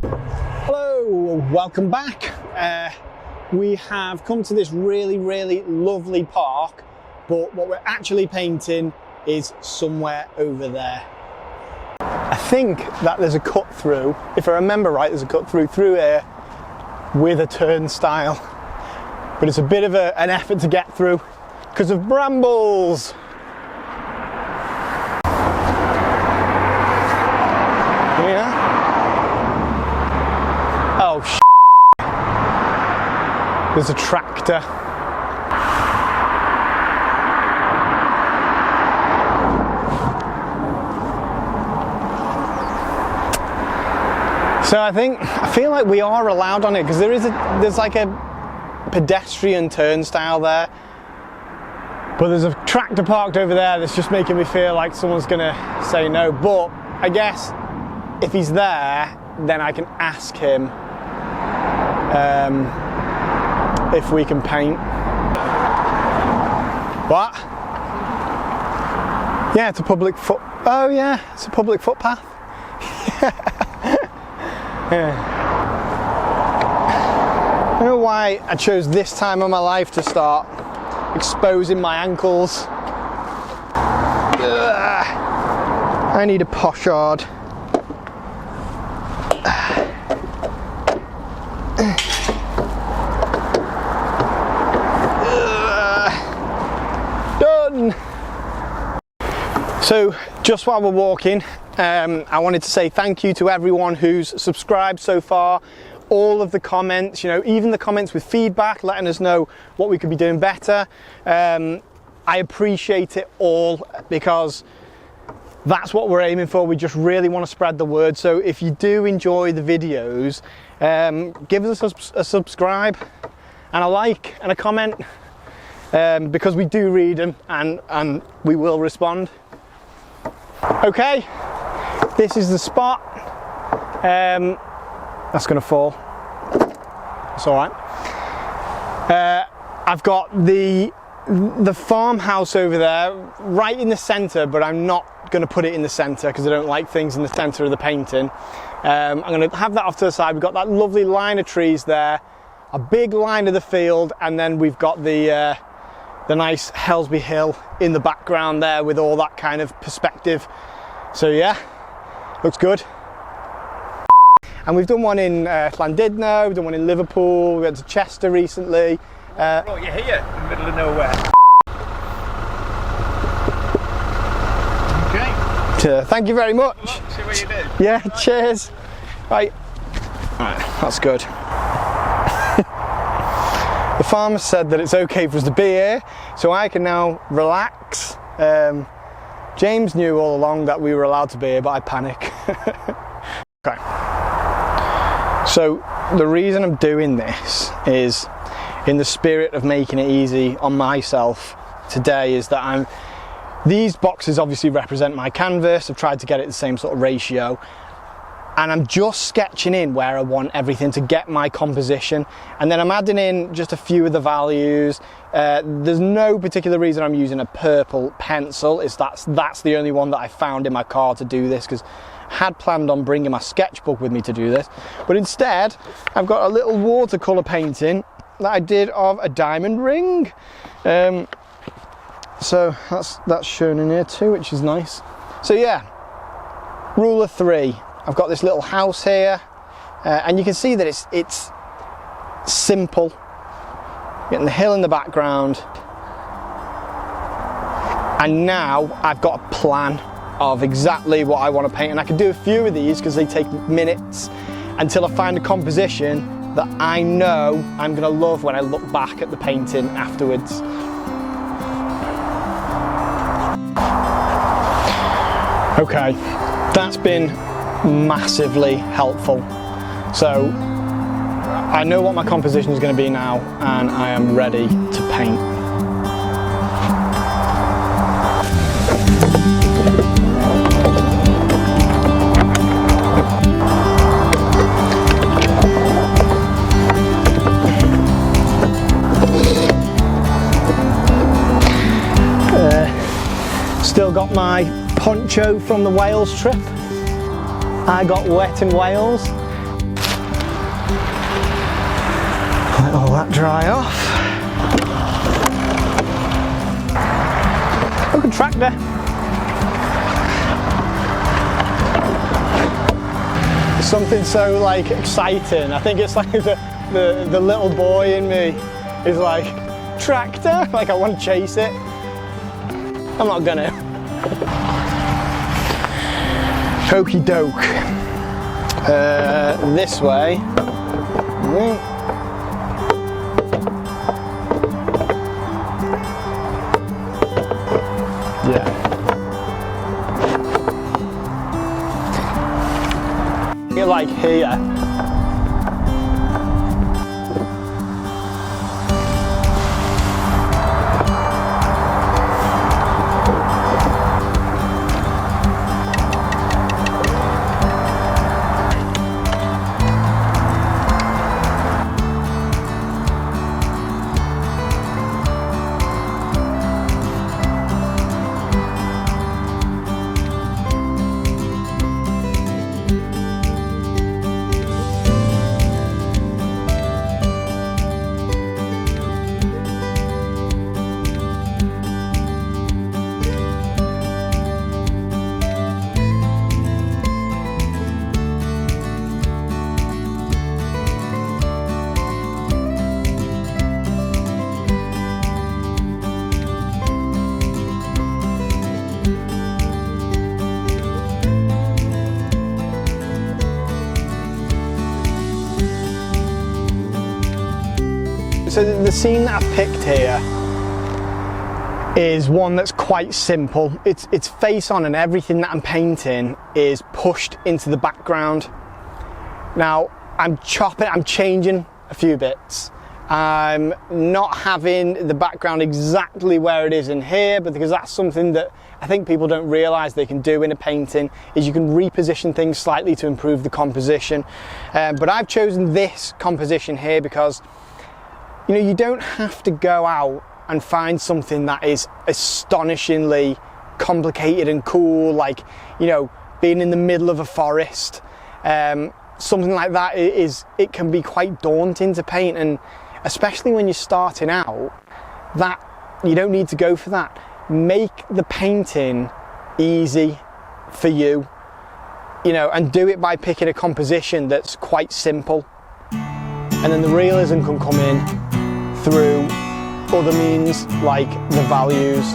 Hello, welcome back. We have come to this really lovely park, but what we're actually painting is somewhere over there. I think that there's a cut through, if I remember right, there's a cut through here with a turnstile, but it's a bit of an effort to get through because of brambles. Yeah. Oh, there's a tractor. So I feel like we are allowed on it because there's like a pedestrian turnstile there, but there's a tractor parked over there that's just making me feel like someone's gonna say no. But I guess if he's there, then I can ask him if we can paint. What? Yeah, it's a public foot. Oh yeah, it's a public footpath. Yeah. I don't know why I chose this time of my life to start exposing my ankles. Ugh. I need a pochard. Done. So just while we're walking, I wanted to say thank you to everyone who's subscribed so far. All of the comments, you know, even the comments with feedback, letting us know what we could be doing better. I appreciate it all because that's what we're aiming for. We just really want to spread the word. So if you do enjoy the videos, give us a subscribe and a like and a comment, because we do read them and we will respond. Okay, this is the spot. That's gonna fall. It's all right. I've got the farmhouse over there, right in the centre, but I'm not gonna put it in the centre because I don't like things in the centre of the painting. I'm gonna have that off to the side. We've got that lovely line of trees there, a big line of the field, and then we've got the nice Helsby Hill in the background there with all that kind of perspective. So yeah, looks good. And we've done one in Plein, we've done one in Liverpool, we went to Chester recently. Brought you here, in the middle of nowhere. Okay. So, thank you very much. Look, see what you did. Yeah, cheers. Right, that's good. The farmer said that it's okay for us to be here, so I can now relax. James knew all along that we were allowed to be here, but I panic. Okay. So the reason I'm doing this is in the spirit of making it easy on myself today, is that these boxes obviously represent my canvas. I've tried to get it the same sort of ratio, and I'm just sketching in where I want everything to get my composition, and then I'm adding in just a few of the values. There's no particular reason I'm using a purple pencil. That's the only one that I found in my car to do this, because I had planned on bringing my sketchbook with me to do this, but instead I've got a little watercolour painting that I did of a diamond ring. So that's shown in here too, which is nice. So yeah, rule of three. I've got this little house here, and you can see that it's simple. Getting the hill in the background, and now I've got a plan of exactly what I want to paint, and I can do a few of these because they take minutes until I find a composition that I know I'm going to love when I look back at the painting afterwards. Okay, that's been massively helpful. So I know what my composition is going to be now, and I am ready to paint. Still got my poncho from the Wales trip. I got wet in Wales. all that dry off. Look at tractor. Something so like exciting. I think it's like the little boy in me is like, tractor, like I want to chase it. I'm not gonna. Okey doke. This way. Yeah. You're like here. So the scene that I've picked here is one that's quite simple. It's face on, and everything that I'm painting is pushed into the background. Now I'm changing a few bits. I'm not having the background exactly where it is in here, but because that's something that I think people don't realise they can do in a painting, is you can reposition things slightly to improve the composition. But I've chosen this composition here because, you know, you don't have to go out and find something that is astonishingly complicated and cool, like, you know, being in the middle of a forest. Something like that it can be quite daunting to paint, and especially when you're starting out, that you don't need to go for that. Make the painting easy for you, you know, and do it by picking a composition that's quite simple, and then the realism can come in through other means like the values.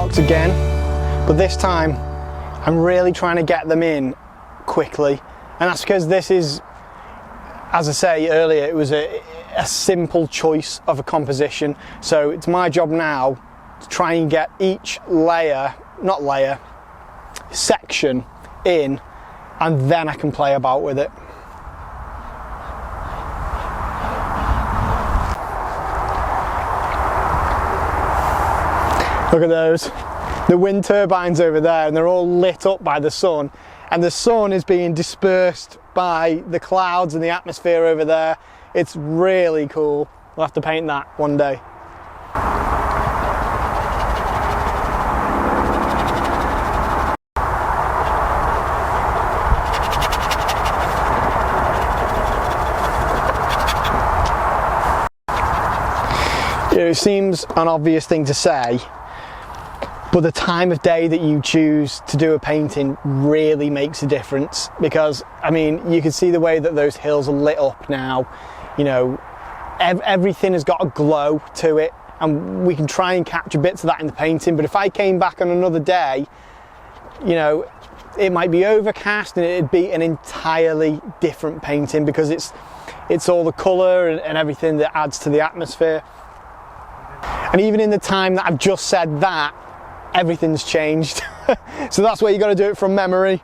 marks again, but this time I'm really trying to get them in quickly, and that's because this is, as I say earlier, it was a simple choice of a composition, so it's my job now to try and get each section in, and then I can play about with it. Look at those, the wind turbines over there, and they're all lit up by the sun, and the sun is being dispersed by the clouds and the atmosphere over there. It's really cool. We'll have to paint that one day. It seems an obvious thing to say, but the time of day that you choose to do a painting really makes a difference, because I mean, you can see the way that those hills are lit up now. You know, everything has got a glow to it, and we can try and capture bits of that in the painting. But if I came back on another day, you know, it might be overcast and it'd be an entirely different painting, because it's all the colour and everything that adds to the atmosphere. And even in the time that I've just said that, everything's changed. So that's where you got to do it from memory.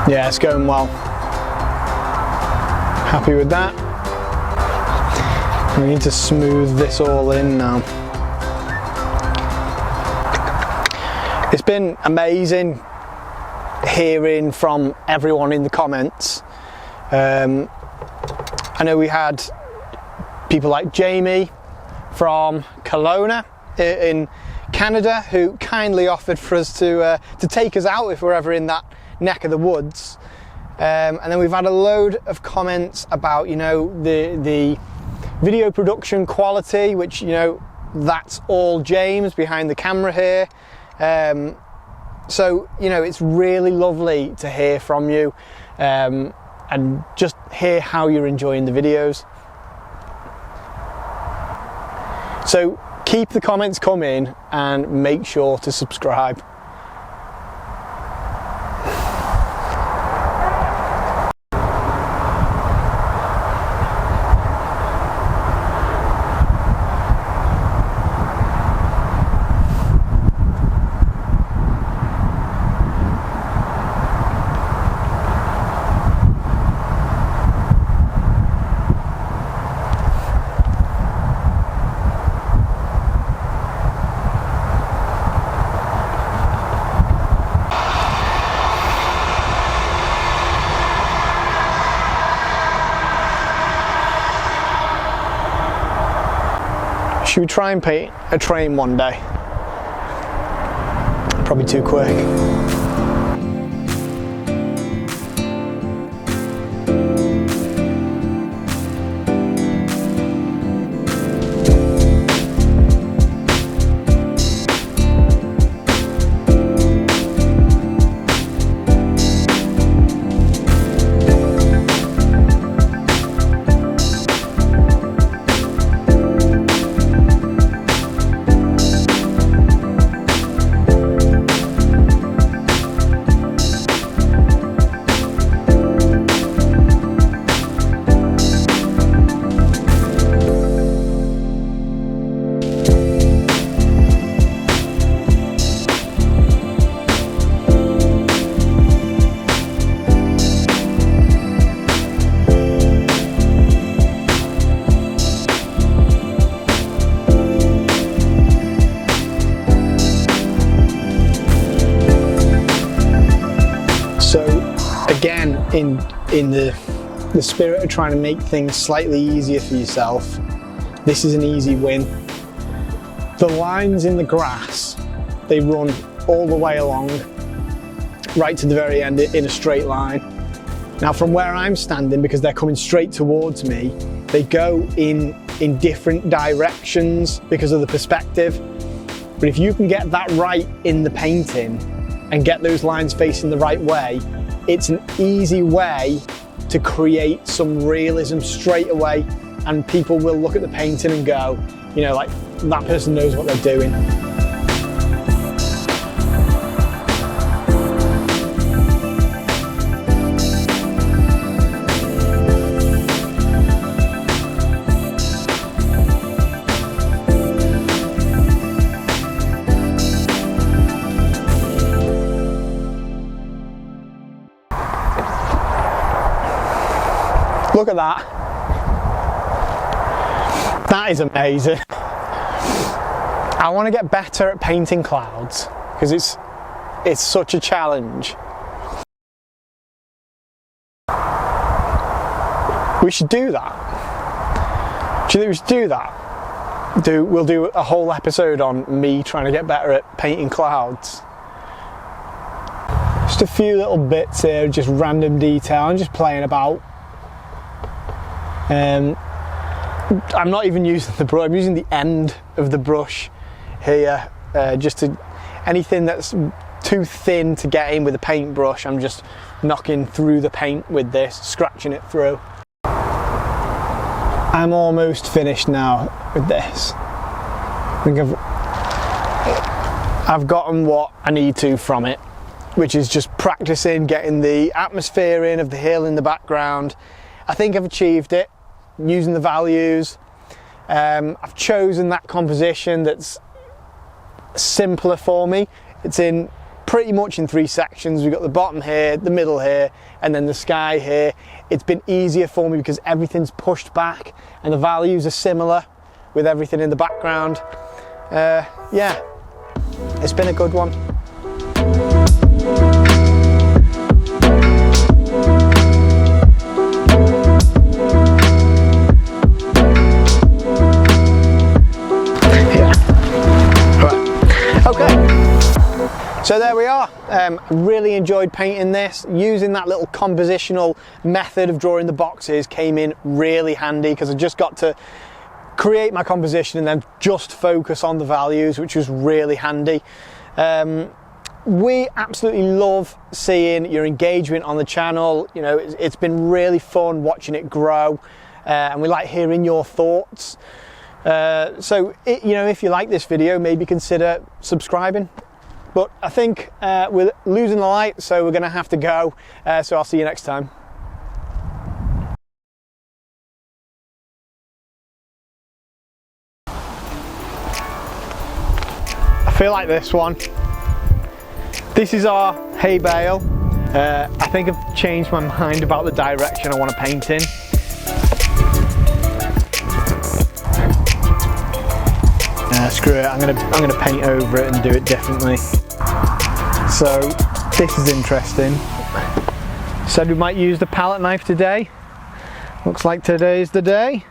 Yeah, it's going well. Happy with that. We need to smooth this all in now. It's been amazing hearing from everyone in the comments. I know we had people like Jamie from Kelowna in Canada who kindly offered for us to take us out if we're ever in that neck of the woods, and then we've had a load of comments about, you know, the video production quality, which, you know, that's all James behind the camera here. So, you know, it's really lovely to hear from you and just hear how you're enjoying the videos. So keep the comments coming and make sure to subscribe. Should we try and paint a train one day? Probably too quick. Again, in the spirit of trying to make things slightly easier for yourself, this is an easy win. The lines in the grass, they run all the way along, right to the very end in a straight line. Now from where I'm standing, because they're coming straight towards me, they go in different directions because of the perspective. But if you can get that right in the painting and get those lines facing the right way, it's an easy way to create some realism straight away, and people will look at the painting and go, you know, like, that person knows what they're doing. Look at that. That is amazing. I want to get better at painting clouds because it's such a challenge. We should do that. Do you think we should do that? We'll do a whole episode on me trying to get better at painting clouds. Just a few little bits here, just random detail. I'm just playing about. I'm not even using the brush, I'm using the end of the brush here, just to, anything that's too thin to get in with a paintbrush, I'm just knocking through the paint with this, scratching it through. I'm almost finished now with this. I think I've gotten what I need to from it, which is just practicing getting the atmosphere in of the hill in the background. I think I've achieved it using the values. I've chosen that composition that's simpler for me. It's in pretty much in 3 sections. We've got the bottom here, the middle here, and then the sky here. It's been easier for me because everything's pushed back and the values are similar with everything in the background. Yeah, it's been a good one. So there we are. Really enjoyed painting this. Using that little compositional method of drawing the boxes came in really handy because I just got to create my composition and then just focus on the values, which was really handy. We absolutely love seeing your engagement on the channel. You know, it's been really fun watching it grow, and we like hearing your thoughts. So you know, if you like this video, maybe consider subscribing. But I think we're losing the light, so we're going to have to go. So I'll see you next time. I feel like this one. This is our hay bale. I think I've changed my mind about the direction I want to paint in. Screw it, I'm gonna paint over it and do it differently. So this is interesting. Said we might use the palette knife today. Looks like today's the day.